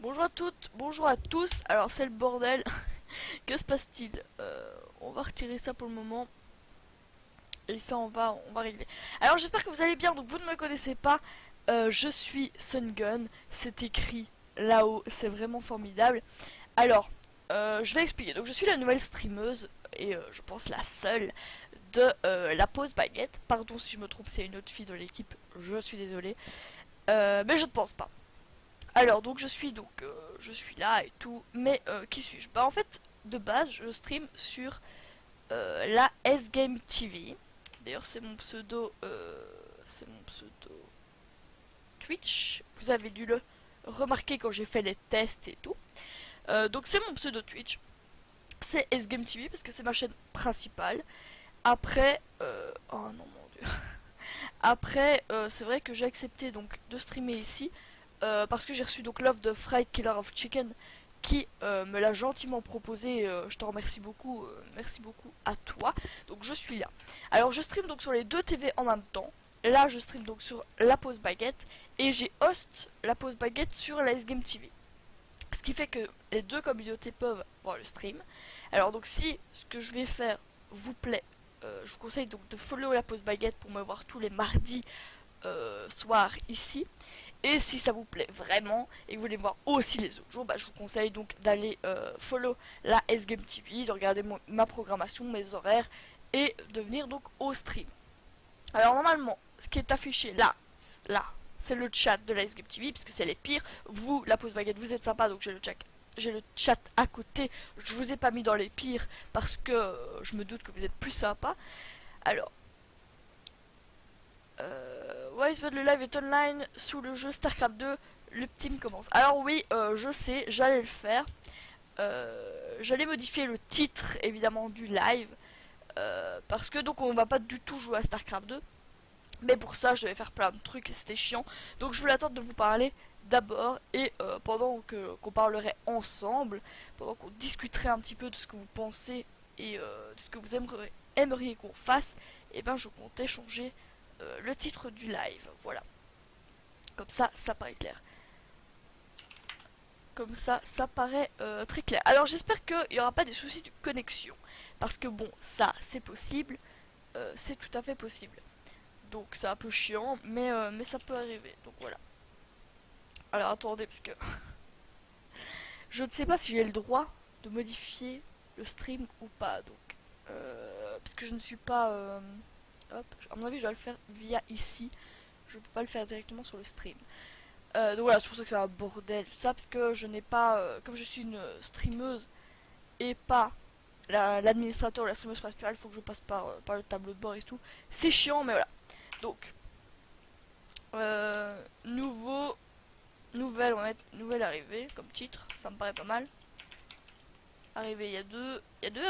Bonjour à toutes, bonjour à tous. Alors c'est le bordel. Que se passe-t-il? On va retirer ça pour le moment. Et ça on va régler. Alors j'espère que vous allez bien. Donc vous ne me connaissez pas. Je suis Sungun. C'est écrit là-haut. C'est vraiment formidable. Alors je vais expliquer. Donc je suis la nouvelle streameuse. Et je pense la seule de la pause baguette. Pardon si je me trompe, c'est une autre fille de l'équipe. Je suis désolée. Mais je ne pense pas. Alors je suis là et tout, mais qui suis-je? Bah en fait de base je stream sur la S-Game TV. D'ailleurs c'est mon pseudo Twitch. Vous avez dû le remarquer quand j'ai fait les tests et tout. Donc c'est mon pseudo Twitch. C'est S-Game TV parce que c'est ma chaîne principale. Après, oh non mon dieu. Après, c'est vrai que j'ai accepté donc de streamer ici parce que j'ai reçu donc l'offre de Fried Killer of Chicken qui me l'a gentiment proposé. Je te remercie beaucoup, merci beaucoup à toi. Donc je suis là. Alors je stream donc sur les deux TV en même temps. Là je stream donc sur la pause baguette et j'ai host la pause baguette sur la S-Game TV. Ce qui fait que les deux communautés peuvent voir le stream. Alors donc si ce que je vais faire vous plaît, je vous conseille donc de follow la pause baguette pour me voir tous les mardis soir ici. Et si ça vous plaît vraiment et que vous voulez voir aussi les autres jours, bah, je vous conseille donc d'aller follow la S-Game TV, de regarder ma programmation, mes horaires et de venir donc au stream. Alors normalement, ce qui est affiché là, c'est le chat de la S-Game TV puisque c'est les pires. Vous, la pause baguette, vous êtes sympa donc j'ai le chat à côté. Je vous ai pas mis dans les pires parce que je me doute que vous êtes plus sympa. Alors, Wise le live est online sous le jeu StarCraft 2. Le team commence. Alors oui, je sais, j'allais le faire. J'allais modifier le titre évidemment du live parce que donc on va pas du tout jouer à StarCraft 2. Mais pour ça, je devais faire plein de trucs et c'était chiant. Donc je voulais attendre de vous parler d'abord et pendant qu'on parlerait ensemble, pendant qu'on discuterait un petit peu de ce que vous pensez et de ce que vous aimeriez qu'on fasse, et ben je comptais changer le titre du live. Voilà. Comme ça paraît clair. Comme ça paraît très clair. Alors j'espère qu'il n'y aura pas des soucis de connexion. Parce que bon, ça c'est possible. C'est tout à fait possible. Donc c'est un peu chiant, mais ça peut arriver. Donc voilà. Alors attendez, parce que je ne sais pas si j'ai le droit de modifier le stream ou pas. Donc, parce que je ne suis pas... hop, à mon avis je dois le faire via ici. Je peux pas le faire directement sur le stream. Donc voilà, c'est pour ça que c'est un bordel, tout ça, parce que je n'ai pas, comme je suis une streameuse et pas l'administrateur ou la streameuse principale, il faut que je passe par le tableau de bord et tout. C'est chiant, mais voilà. Donc, nouvelle, on va mettre nouvelle arrivée comme titre, ça me paraît pas mal. Arrivée, il y a deux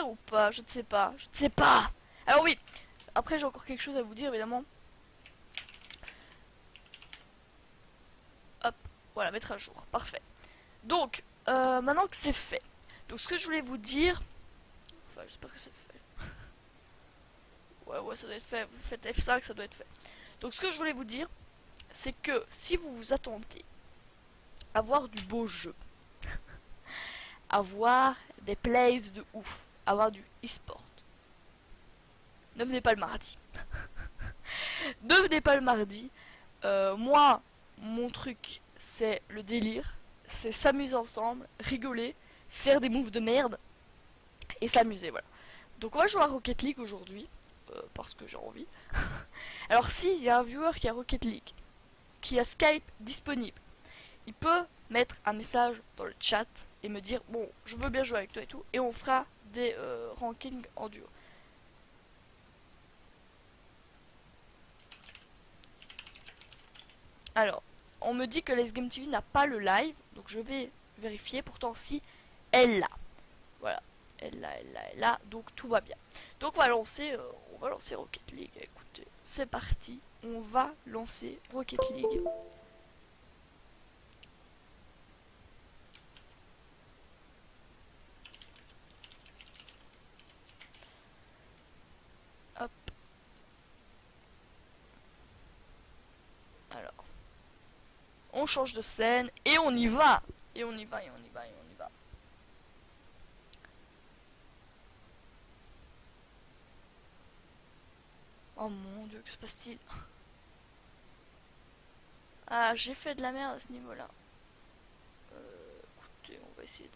R ou pas? Je ne sais pas, je ne sais pas. Alors oui, après j'ai encore quelque chose à vous dire évidemment. Hop, voilà, mettre à jour, parfait. Donc, maintenant que c'est fait, donc ce que je voulais vous dire, enfin j'espère que c'est fait. Ouais, ça doit être fait, vous faites F5, ça doit être fait. Donc ce que je voulais vous dire, c'est que si vous vous attendez à voir du beau jeu, à voir des plays de ouf, à voir du e-sport, ne venez pas le mardi. Ne venez pas le mardi. Moi, mon truc, c'est le délire, c'est s'amuser ensemble, rigoler, faire des moves de merde et s'amuser, voilà. Donc on va jouer à Rocket League aujourd'hui, parce que j'ai envie. Alors s'il y a un viewer qui a Rocket League, qui a Skype disponible, il peut mettre un message dans le chat et me dire bon, je veux bien jouer avec toi et tout, et on fera des rankings en duo. Alors, on me dit que les Game TV n'a pas le live, donc je vais vérifier. Pourtant, si elle l'a, voilà, elle l'a, donc tout va bien. Donc on va lancer Rocket League. Écoutez, c'est parti, on va lancer Rocket League. Hop. Alors, on change de scène et on y va. Et on y va, et on y va, et on y va. Oh mon dieu, que se passe-t-il? Ah, j'ai fait de la merde à ce niveau-là. Écoutez, on va essayer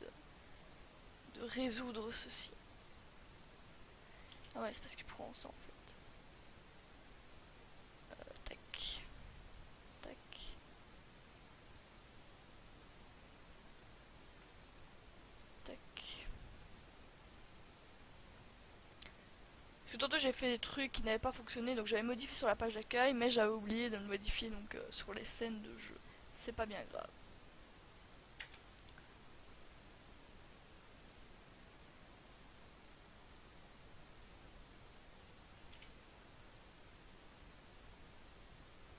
de résoudre ceci. Ah ouais, c'est parce qu'il prend ça en fait. Tac. Tac. Tac. Parce que tantôt j'ai fait des trucs qui n'avaient pas fonctionné, donc j'avais modifié sur la page d'accueil, mais j'avais oublié de le modifier donc sur les scènes de jeu. C'est pas bien grave.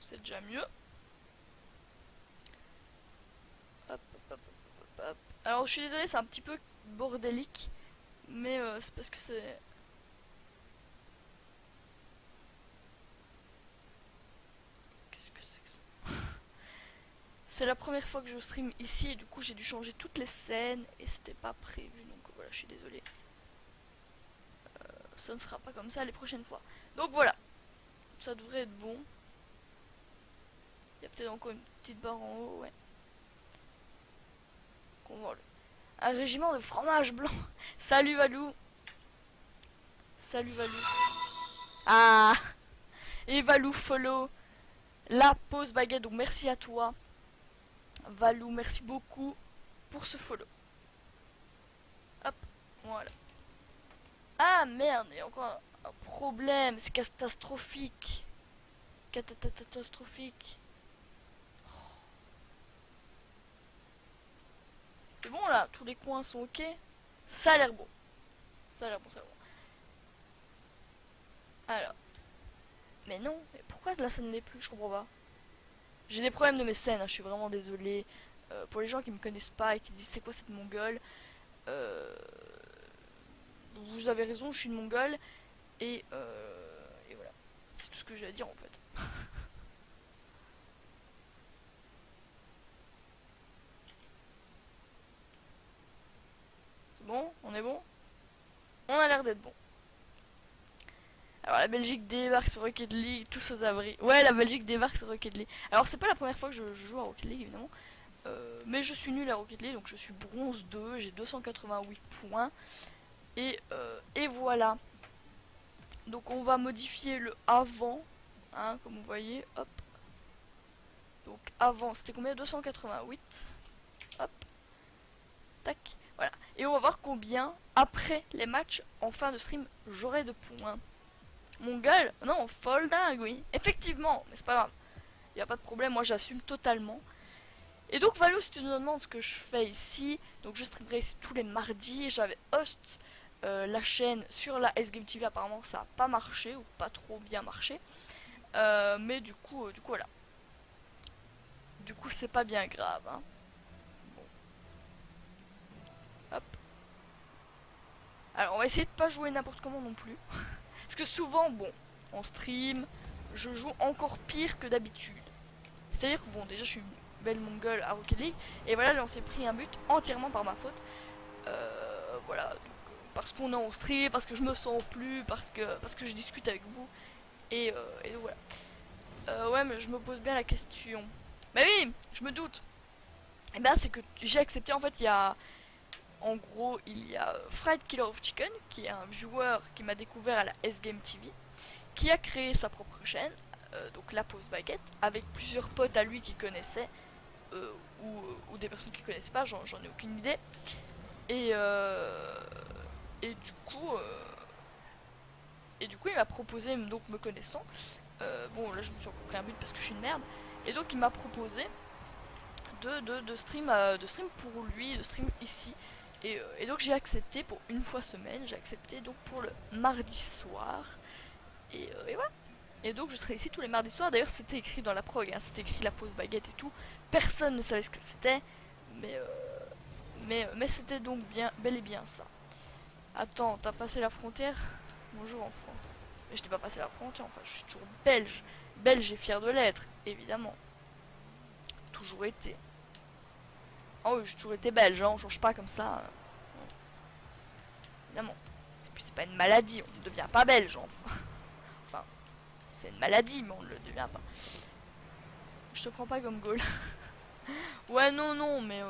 C'est déjà mieux. Hop, hop, hop, hop, hop. Alors je suis désolée, c'est un petit peu bordélique, mais c'est parce que c'est... Qu'est-ce que c'est que ça? C'est la première fois que je stream ici et du coup j'ai dû changer toutes les scènes et c'était pas prévu, donc voilà, je suis désolée. Ça ne sera pas comme ça les prochaines fois. Donc voilà, ça devrait être bon. Il y a peut-être encore une petite barre en haut, ouais. Qu'on voit un régiment de fromage blanc. Salut Valou. Salut Valou. Ah. Et Valou follow la pause baguette, donc merci à toi. Valou, merci beaucoup pour ce follow. Hop, voilà. Ah merde, il y a encore un problème, c'est catastrophique. Catastrophique. C'est bon là, tous les coins sont ok. Ça a l'air bon. Ça a l'air bon, ça a l'air bon. Alors. Mais non, mais pourquoi la scène n'est plus? Je comprends pas. J'ai des problèmes de mes scènes, hein, je suis vraiment désolée. Pour les gens qui me connaissent pas et qui disent c'est quoi cette mongole, euh, vous avez raison, je suis une mongole. Et voilà. C'est tout ce que j'ai à dire en fait. C'est bon? On est bon? On a l'air d'être bon. Alors la Belgique débarque sur Rocket League, tous aux abris. Ouais, la Belgique débarque sur Rocket League. Alors c'est pas la première fois que je joue à Rocket League évidemment. Mais je suis nul à Rocket League, donc je suis bronze 2, j'ai 288 points. Et voilà. Donc on va modifier le avant, hein, comme vous voyez, hop. Donc avant, c'était combien? 288. Hop, tac, voilà. Et on va voir combien, après les matchs, en fin de stream, j'aurai de points. Mon gueule, non, folle dingue, oui. Effectivement, mais c'est pas grave. Il n'y a pas de problème, moi j'assume totalement. Et donc Valou, si tu nous demandes ce que je fais ici, donc je streamerai ici tous les mardis. J'avais host la chaîne sur la S-Game TV, apparemment ça n'a pas marché, ou pas trop bien marché. Mais du coup voilà. Du coup c'est pas bien grave, hein. Bon. Hop. Alors on va essayer de pas jouer n'importe comment non plus. Parce que souvent, bon, en stream, je joue encore pire que d'habitude. C'est-à-dire que bon, déjà je suis une belle mongole à Rocket League, et voilà, là on s'est pris un but entièrement par ma faute. Voilà, donc, parce qu'on est en stream, parce que je me sens plus, parce que je discute avec vous, et donc voilà. Ouais, mais je me pose bien la question. Mais oui, je me doute. Et ben c'est que j'ai accepté, en fait, il y a... En gros, il y a Fried Killer of Chicken, qui est un viewer qui m'a découvert à la S-Game TV, qui a créé sa propre chaîne, donc la pause baguette, avec plusieurs potes à lui qui connaissaient, euh, ou des personnes qui connaissaient pas, j'en ai aucune idée. Et, euh, et du coup, il m'a proposé, donc me connaissant, bon là je me suis encore pris un but parce que je suis une merde, et donc il m'a proposé de stream pour lui, de stream ici. Et donc j'ai accepté pour une fois semaine, j'ai accepté donc pour le mardi soir. Et voilà. Et donc je serai ici tous les mardis soirs. D'ailleurs c'était écrit dans la prog, hein, c'était écrit la pause baguette et tout. Personne ne savait ce que c'était, mais, c'était donc bien, bel et bien ça. Attends, t'as passé la frontière? Bonjour en France. Mais je n'ai pas passé la frontière, enfin je suis toujours belge. Belge et fier de l'être, évidemment. Toujours été. Oh oui, j'ai toujours été belge, hein, on change pas comme ça. Évidemment. Et puis c'est pas une maladie, on ne devient pas belge, enfin. Enfin, c'est une maladie, mais on ne le devient pas. Je te prends pas comme goal. Ouais, non, non, mais...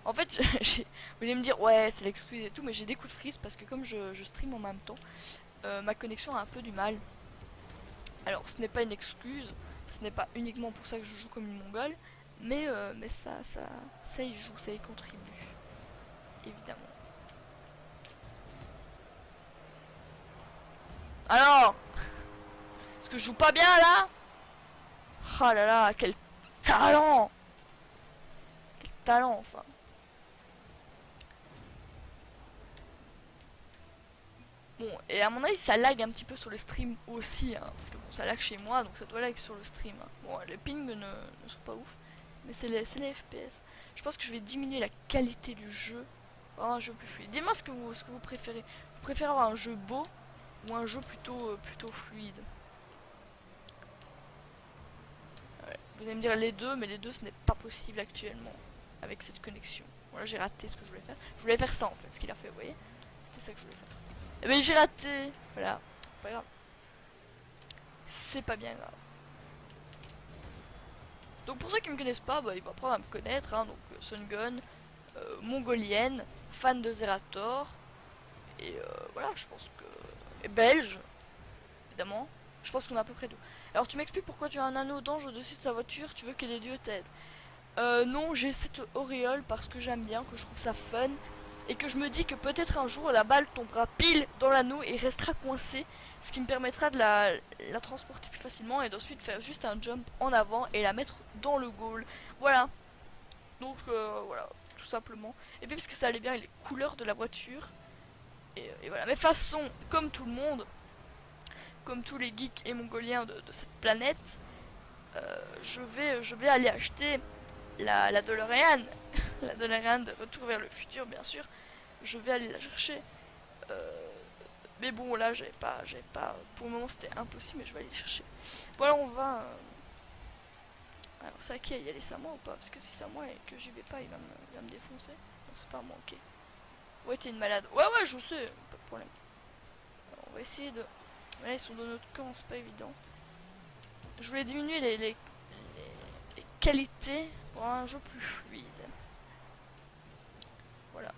En fait, vous allez me dire, ouais, c'est l'excuse et tout, mais j'ai des coups de freeze parce que comme je stream en même temps, ma connexion a un peu du mal. Alors, ce n'est pas une excuse, ce n'est pas uniquement pour ça que je joue comme une mongole, mais ça y joue, ça y contribue, évidemment. Alors, est-ce que je joue pas bien là? Oh là là, quel talent! Quel talent, enfin. Bon, et à mon avis, ça lag un petit peu sur le stream aussi, hein, parce que bon, ça lag chez moi, donc ça doit lag sur le stream. Hein. Bon, les pings ne sont pas ouf, mais c'est les FPS. Je pense que je vais diminuer la qualité du jeu pour avoir un jeu plus fluide. Dis-moi ce que vous préférez. Vous préférez avoir un jeu beau ou un jeu plutôt fluide? Ouais. Vous allez me dire les deux, mais les deux ce n'est pas possible actuellement avec cette connexion. Voilà, j'ai raté ce que je voulais faire. Je voulais faire ça en fait, ce qu'il a fait, vous voyez? C'était ça que je voulais faire. Eh ben j'ai raté. Voilà, pas grave. C'est pas bien grave. Donc pour ceux qui me connaissent pas, bah, ils vont apprendre à me connaître. Hein, donc Sungun, mongolienne, fan de Zerator. Et voilà, je pense que... Et belge, évidemment. Je pense qu'on a à peu près tout. Alors tu m'expliques pourquoi tu as un anneau d'ange au-dessus de ta voiture, tu veux que les dieux t'aident. Non, j'ai cette auréole parce que j'aime bien, que je trouve ça fun. Et que je me dis que peut-être un jour la balle tombera pile dans l'anneau et restera coincée. Ce qui me permettra de la transporter plus facilement et d'ensuite faire juste un jump en avant et la mettre dans le goal. Voilà. Donc voilà, tout simplement. Et puis parce que ça allait bien avec les couleurs de la voiture. Et voilà. Mais façon, comme tout le monde, comme tous les geeks et mongoliens de cette planète, je vais aller acheter la DeLorean. La DeLorean de Retour vers le futur, bien sûr. Je vais aller la chercher. Euh, mais bon, là, j'avais pas. Pour le moment, c'était impossible, mais je vais aller chercher. Bon, alors on va. Alors, c'est à qui y aller, c'est à moi ou pas? Parce que si c'est à moi et que j'y vais pas, il va me défoncer. Non, c'est pas à moi, ok. Ouais, t'es une malade. Ouais, ouais, je sais, pas de problème. Alors, on va essayer de. Mais là, ils sont de notre camp, c'est pas évident. Je voulais diminuer les qualités pour un jeu plus fluide. Voilà.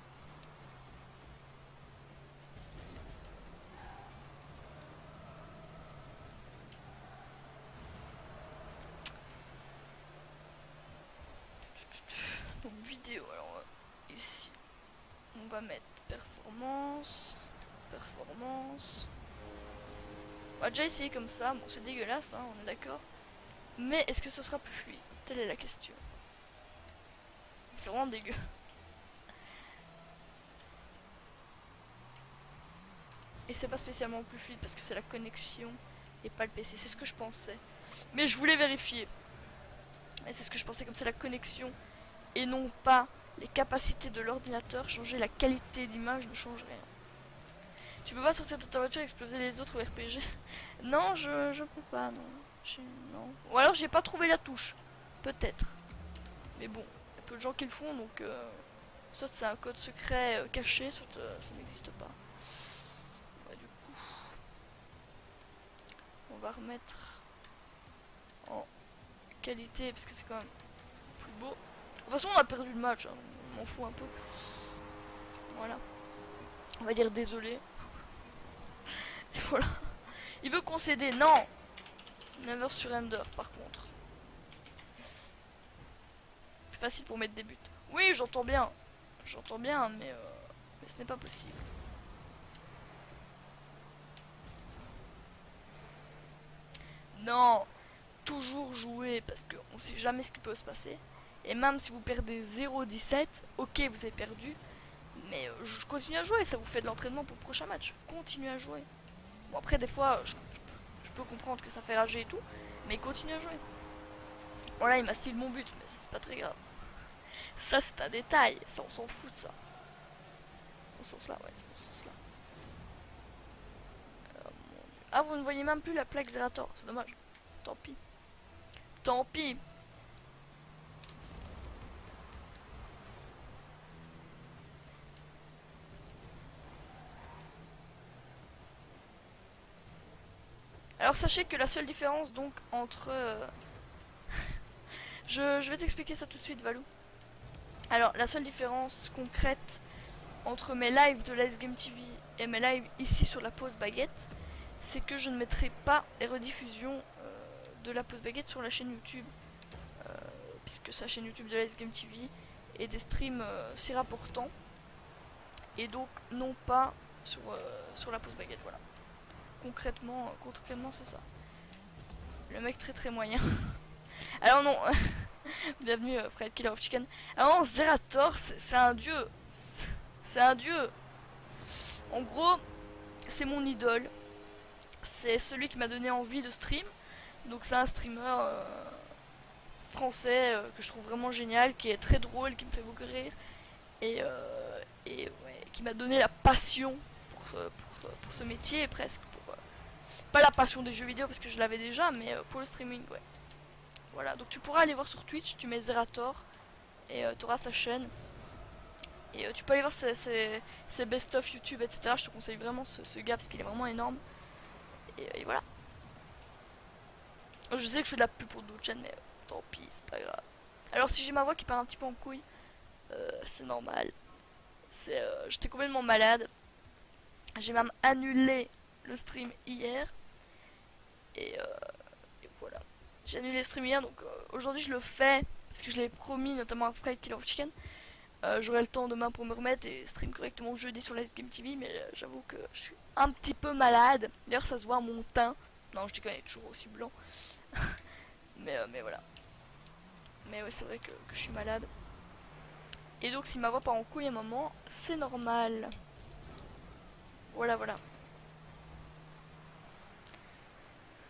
Donc, vidéo, alors ici, on va mettre performance. Performance. On va déjà essayer comme ça. Bon, c'est dégueulasse, hein, on est d'accord. Mais est-ce que ce sera plus fluide? Telle est la question. C'est vraiment dégueu. Et c'est pas spécialement plus fluide parce que c'est la connexion et pas le PC. C'est ce que je pensais. Mais je voulais vérifier. Et c'est ce que je pensais, comme c'est la connexion et non pas les capacités de l'ordinateur. Changer la qualité d'image ne change rien. Tu peux pas sortir de ta voiture et exploser les autres au RPG? Non, je peux pas, non. Non. Ou alors j'ai pas trouvé la touche. Peut-être. Mais bon, il y a peu de gens qui le font, donc soit c'est un code secret caché, soit ça n'existe pas. Ouais, du coup, on va remettre en qualité, parce que c'est quand même plus beau. De toute façon, on a perdu le match, hein, on m'en fout un peu. Voilà. On va dire désolé. Et voilà. Il veut concéder, non. Never surrender, par contre. Plus facile pour mettre des buts. Oui, j'entends bien. J'entends bien, mais ce n'est pas possible. Non, toujours jouer parce qu'on sait jamais ce qui peut se passer. Et même si vous perdez 0-17, ok, vous avez perdu, mais je continue à jouer, ça vous fait de l'entraînement pour le prochain match. Continuez à jouer. Bon, après, des fois, je peux comprendre que ça fait rager et tout, mais continuez à jouer. Voilà, il m'a stylé mon but, mais c'est pas très grave. Ça, c'est un détail, ça, on s'en fout de ça. Dans ce sens-là, ouais, c'est dans ce sens-là. Ah, vous ne voyez même plus la plaque Zerator, c'est dommage. Tant pis. Tant pis. Alors sachez que la seule différence donc entre... je vais t'expliquer ça tout de suite, Valou. Alors la seule différence concrète entre mes lives de l'Ice Game TV et mes lives ici sur la pause baguette, c'est que je ne mettrai pas les rediffusions de la pause baguette sur la chaîne YouTube, puisque c'est la chaîne YouTube de l'Ice Game TV et des streams si rapportants, et donc non pas sur la pause baguette. Voilà. Concrètement c'est ça. Le mec très moyen. Alors non, bienvenue Fred Killer of Chicken. Alors non, Zerator, c'est un dieu. C'est un dieu. En gros, c'est mon idole. C'est celui qui m'a donné envie de stream. Donc c'est un streamer français que je trouve vraiment génial, qui est très drôle, qui me fait beaucoup rire. Et ouais, qui m'a donné la passion pour ce métier presque. Pas la passion des jeux vidéo parce que je l'avais déjà, mais pour le streaming, ouais. Voilà, donc tu pourras aller voir sur Twitch, tu mets Zerator et tu auras sa chaîne. Et tu peux aller voir ses best-of YouTube, etc. Je te conseille vraiment ce gars parce qu'il est vraiment énorme. Et voilà. Je sais que je fais de la pub pour d'autres chaînes, mais tant pis, c'est pas grave. Alors si j'ai ma voix qui part un petit peu en couille, c'est normal. J'étais complètement malade. J'ai même annulé le stream hier. Et voilà. J'ai annulé le stream hier, donc aujourd'hui je le fais parce que je l'ai promis, notamment à Fred Killer of Chicken. J'aurai le temps demain pour me remettre et stream correctement jeudi sur l'Ice Game TV, mais j'avoue que je suis un petit peu malade. D'ailleurs, ça se voit à mon teint. Non, je dis qu'il est toujours aussi blanc. mais voilà. Mais ouais, c'est vrai que je suis malade. Et donc, si ma voix part en couille à un moment, c'est normal. Voilà.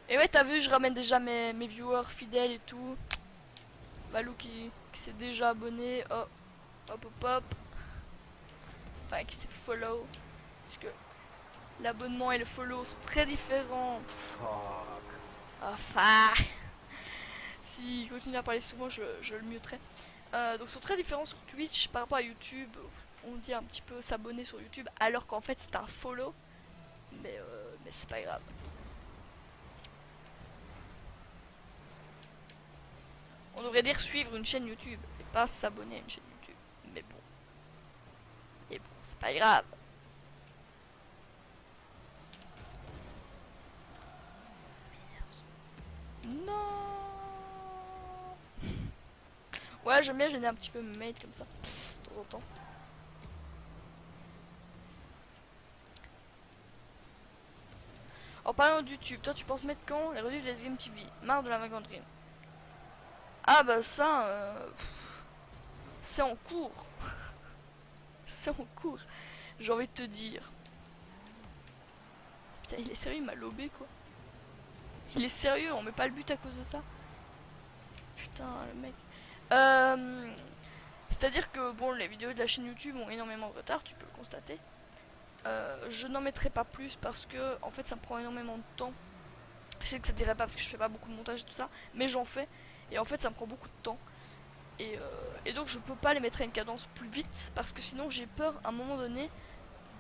Et ouais, t'as vu, je ramène déjà mes viewers fidèles et tout. Valou qui s'est déjà abonné. Oh, hop. Enfin, qui s'est follow. Parce que l'abonnement et le follow sont très différents. Enfin. S'il continue à parler sur moi, je le muterai. Donc, ils sont très différents sur Twitch par rapport à YouTube. On dit un petit peu s'abonner sur YouTube, alors qu'en fait, c'est un follow. Mais c'est pas grave. On devrait dire suivre une chaîne YouTube et pas s'abonner à une chaîne YouTube. Mais bon. Et bon, c'est pas grave. Non. Ouais, j'aime bien gêner un petit peu mes mates comme ça, de temps en temps. En parlant de YouTube, toi tu penses mettre quand les rediffs des Game TV? Marre de la vagandrine. Ah bah ça, c'est en cours. C'est en cours. J'ai envie de te dire. Putain, il est sérieux, il m'a lobé quoi. Il est sérieux, on met pas le but à cause de ça. Putain, le mec. C'est-à-dire que bon, les vidéos de la chaîne YouTube ont énormément de retard, tu peux le constater. Je n'en mettrai pas plus parce que en fait ça me prend énormément de temps. Je sais que ça dirait pas parce que je fais pas beaucoup de montage et tout ça, mais j'en fais et en fait ça me prend beaucoup de temps. Et donc je peux pas les mettre à une cadence plus vite parce que sinon j'ai peur à un moment donné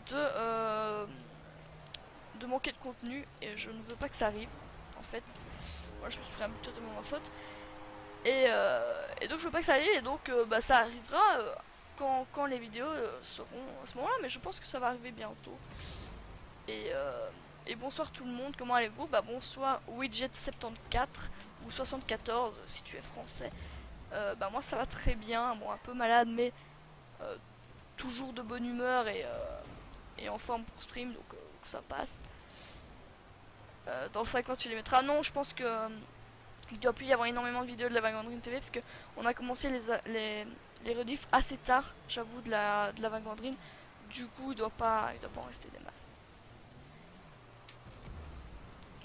de manquer de contenu et je ne veux pas que ça arrive en fait. Moi je me suis pris un peu totalement ma faute. Et donc je veux pas que ça arrive et donc bah, ça arrivera quand les vidéos seront à ce moment-là, mais je pense que ça va arriver bientôt. Et bonsoir tout le monde, comment allez-vous? Bah bonsoir Widget74 ou 74 si tu es français. Bah moi ça va très bien, bon un peu malade mais euh, toujours de bonne humeur et en forme pour stream donc ça passe. Dans 5 ans tu les mettras. Non, je pense que il doit plus y avoir énormément de vidéos de la Vagandrine TV parce que on a commencé les rediffs assez tard, j'avoue, de la Vagandrine. Du coup, il doit pas en rester des masses.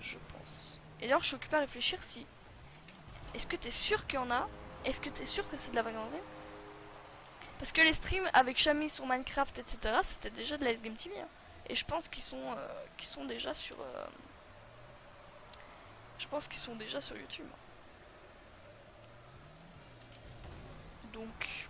Je pense. Et d'ailleurs, je suis occupée à réfléchir si. Est-ce que t'es sûr qu'il y en a? Est-ce que t'es sûr que c'est de la Vagandrine? Parce que les streams avec Chami sur Minecraft, etc., c'était déjà de la S Game TV. Hein. Et je pense qu'ils sont déjà sur. Je pense qu'ils sont déjà sur YouTube. Donc.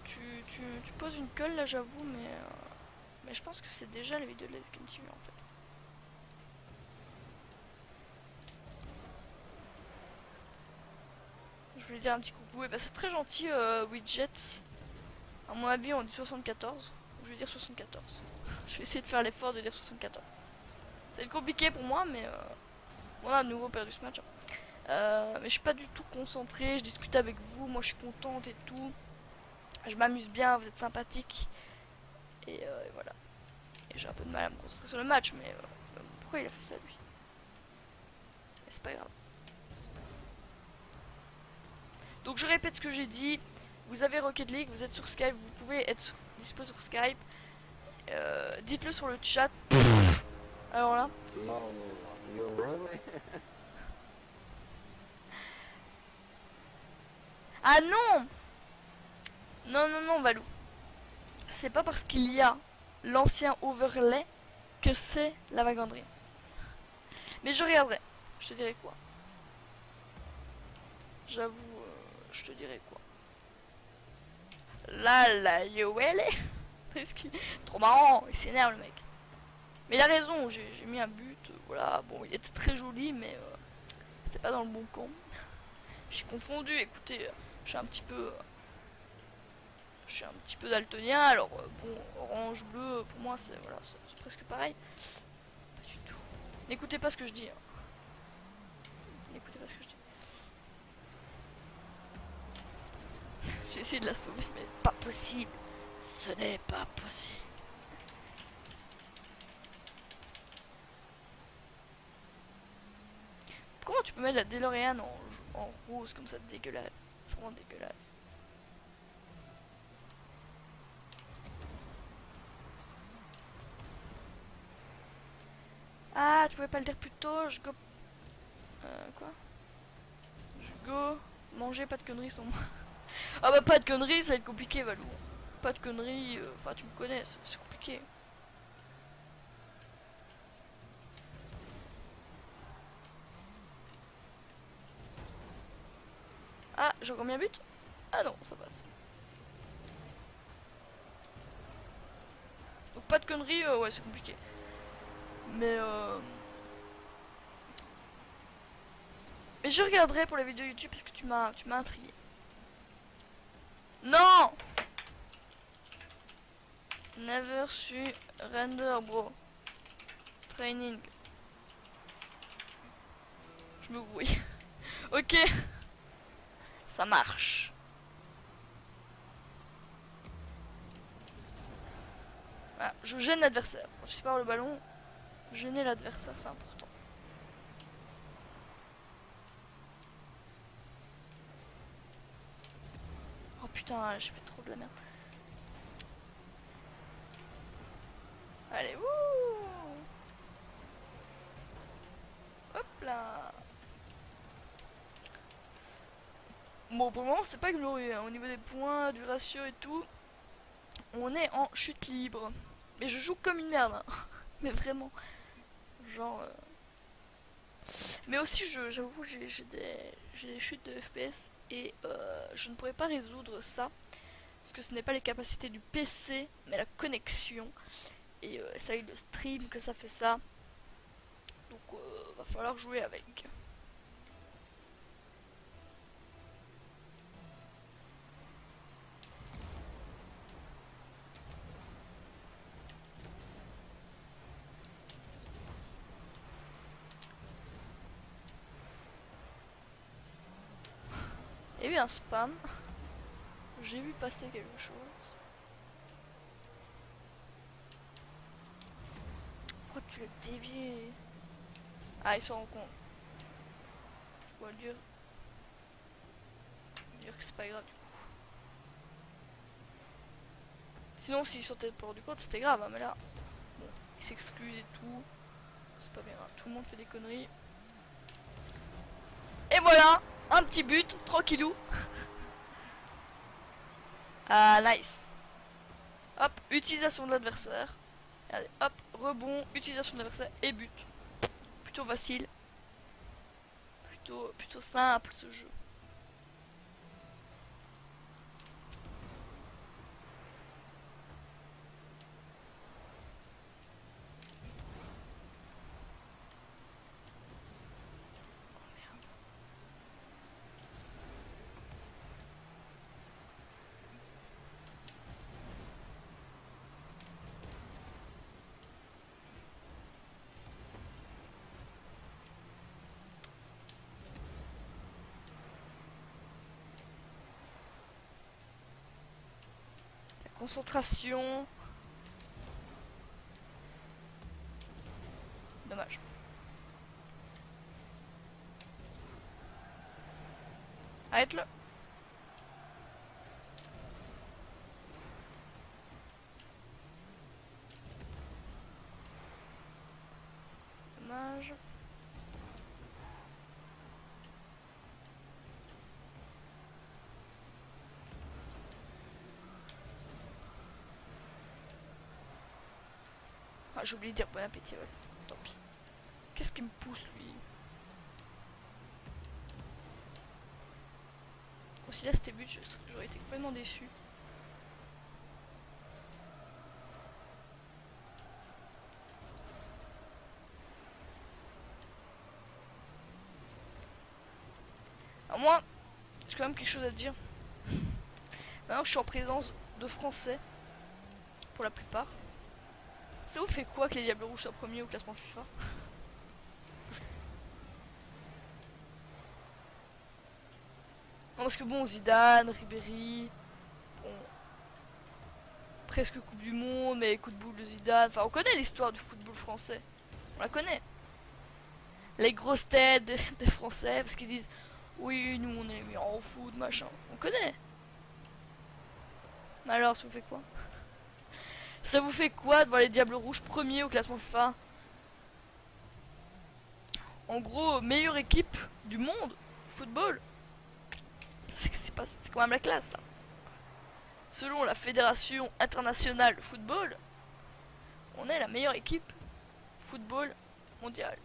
tu poses une colle là, j'avoue, mais je pense que c'est déjà la vidéo de la Game TV en fait. Je voulais dire un petit coucou. Et bah, c'est très gentil, Widget. À mon avis, on dit 74. Je vais dire 74. Je vais essayer de faire l'effort de dire 74. C'est compliqué pour moi, mais on a de nouveau perdu ce match. Mais je suis pas du tout concentrée. Je discute avec vous. Moi, je suis contente et tout. Je m'amuse bien. Vous êtes sympathique. Et voilà. Et j'ai un peu de mal à me concentrer sur le match, mais pourquoi il a fait ça lui? Et c'est pas grave. Donc je répète ce que j'ai dit. Vous avez Rocket League, vous êtes sur Skype, vous pouvez être dispo sur Skype. Dites-le sur le chat. Alors là. Ah non! Non, non, non, Valou. C'est pas parce qu'il y a l'ancien overlay que c'est la vagabonderie. Mais je regarderai. Je te dirai quoi. J'avoue, je te dirai quoi. Là, yo, elle est. Trop marrant, il s'énerve le mec. Mais il a raison, j'ai mis un but, voilà. Bon, il était très joli, mais c'était pas dans le bon camp. J'ai confondu, écoutez, je suis un petit peu. Je suis un petit peu daltonien, alors bon, orange, bleu, pour moi c'est voilà, c'est presque pareil. Pas du tout. N'écoutez pas ce que je dis. Hein. N'écoutez pas ce que je dis. J'ai essayé de la sauver, mais pas possible. Ce n'est pas possible. Comment tu peux mettre la DeLorean en rose comme ça, dégueulasse? C'est vraiment dégueulasse. Ah, tu pouvais pas le dire plus tôt, je go... quoi? Je go... Manger, pas de conneries sans moi. Ah bah pas de conneries, ça va être compliqué, Valou. Pas de conneries, enfin tu me connais, c'est compliqué. Ah, j'ai combien de buts? Ah non, ça passe. Donc pas de conneries, ouais c'est compliqué. Mais je regarderai pour la vidéo YouTube parce que tu m'as intrigué. Non! Never su render bro. Training. Je me brouille. Ok. Ça marche. Voilà, je gêne l'adversaire. Je sépare le ballon. Gêner l'adversaire, c'est important. Oh putain, j'ai fait trop de la merde. Allez, wouh! Hop là! Bon, pour le moment, c'est pas glorieux. Hein. Au niveau des points, du ratio et tout, on est en chute libre. Mais je joue comme une merde. Hein. Mais vraiment. Genre. Mais aussi, j'avoue, j'ai des chutes de FPS et je ne pourrais pas résoudre ça. Parce que ce n'est pas les capacités du PC, mais la connexion. Et c'est avec le stream que ça fait ça. Donc, va falloir jouer avec. Il y a eu un spam. J'ai vu passer quelque chose. Pourquoi tu l'as dévié? Ah, il se rend compte. On va dire que c'est pas grave du coup. Sinon, s'il sortait pas du compte, c'était grave, hein, mais là, bon, il s'excuse et tout. C'est pas bien, hein. Tout le monde fait des conneries. Et voilà, un petit but, tranquillou. Ah, nice. Hop, utilisation de l'adversaire. Allez, hop, rebond, utilisation de l'adversaire et but. Plutôt facile. Plutôt simple ce jeu. Concentration. Dommage. Arrête-le. Dommage. Ah, j'ai oublié de dire bon appétit, ouais. Tant pis. Qu'est-ce qui me pousse, lui? Bon, si là c'était but, j'aurais été complètement déçu. Alors moi, j'ai quand même quelque chose à dire. Maintenant que je suis en présence de Français, pour la plupart, ça vous fait quoi que les Diables Rouges soient premiers au classement FIFA? Non, parce que bon, Zidane, Ribéry, bon, presque Coupe du Monde, mais coup de boule de Zidane, enfin on connaît l'histoire du football français, on la connaît. Les grosses têtes des Français, parce qu'ils disent oui, nous on est les meilleurs en foot, machin, on connaît. Mais alors, ça vous fait quoi? Ça vous fait quoi de voir les Diables Rouges premiers au classement FIFA? En gros, meilleure équipe du monde, football. C'est quand même la classe, ça. Selon la Fédération internationale de football, on est la meilleure équipe football mondiale.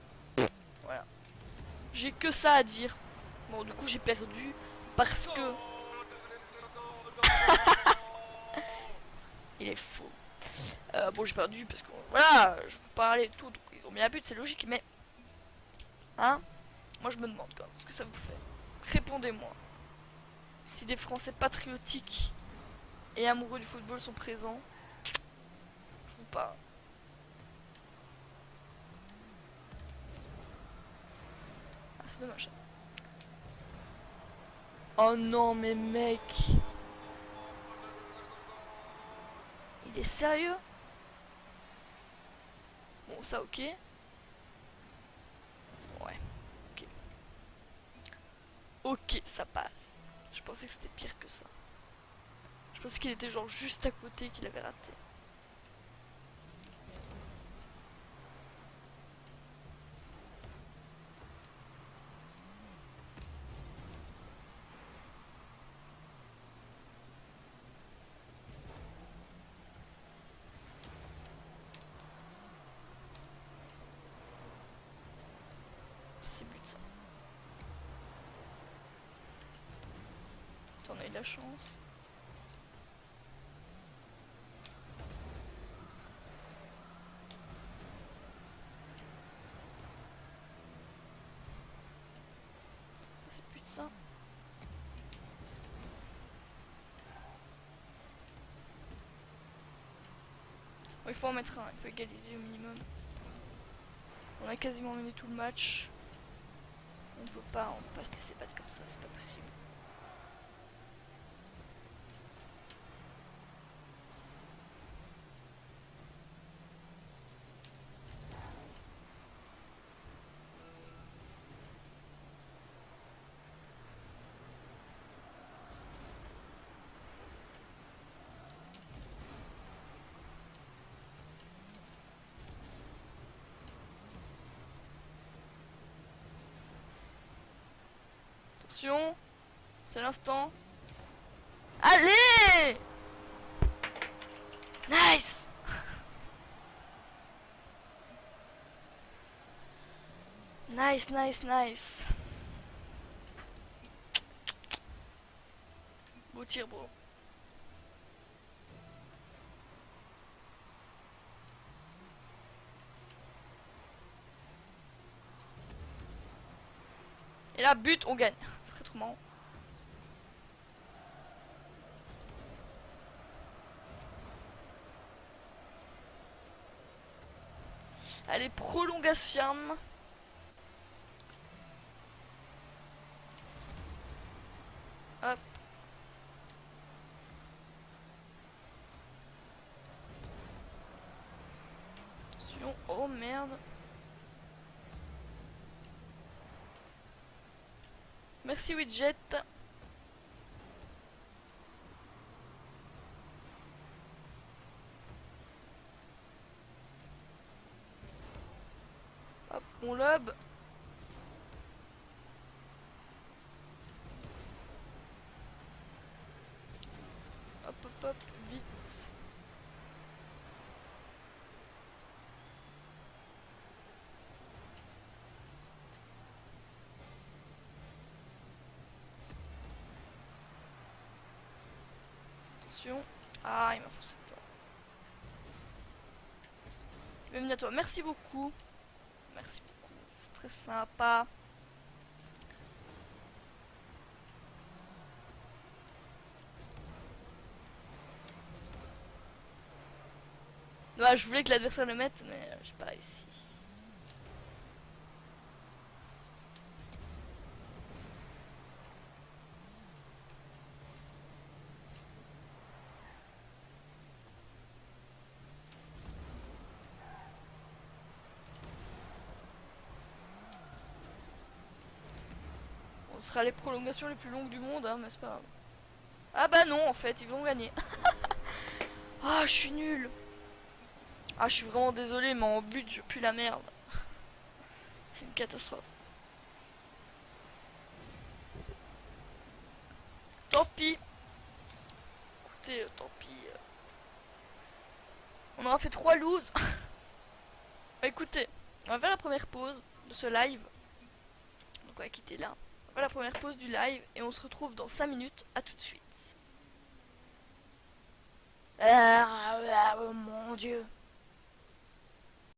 Voilà. J'ai que ça à dire. Bon, du coup, j'ai perdu parce que il est faux. Bon, j'ai perdu parce que voilà, je vous parlais et tout, donc ils ont mis un but, c'est logique, mais hein, moi je me demande quand même ce que ça vous fait. Répondez-moi. Si des Français patriotiques et amoureux du football sont présents, je vous parle. Ah, c'est dommage. Oh non, mais mec, il est sérieux? Bon, ça ok. Ouais, ok. Ok, ça passe. Je pensais que c'était pire que ça. Je pensais qu'il était genre juste à côté, qu'il avait raté. C'est but ça. T'en as eu de la chance. C'est but ça. Bon, il faut en mettre un, il faut égaliser au minimum. On a quasiment mené tout le match. On peut pas se laisser battre comme ça, c'est pas possible. Attention, c'est l'instant. Allez! Nice! Nice, nice, nice. Beau tir, bro. Et là, but, on gagne. Ce serait trop marrant. Allez, prolongation. Hop. Oh merde. Merci Widget. Hop, mon lobe. Hop, hop, hop, vite. Attention. Ah, il m'a foncé dedans. Bienvenue à toi. Merci beaucoup. Merci beaucoup. C'est très sympa. Ouais, je voulais que l'adversaire le mette, mais j'ai pas réussi. On sera les prolongations les plus longues du monde, hein, mais c'est pas grave. Ah bah non, en fait, ils vont gagner. Ah, je suis nul. Ah, je suis vraiment désolé, mais en but, je pue la merde. C'est une catastrophe. Tant pis. Écoutez, tant pis. On aura fait 3 loses. Écoutez, on va faire la première pause de ce live. Donc on va quitter là. On va faire la première pause du live et on se retrouve dans 5 minutes. À tout de suite. Ah, mon dieu.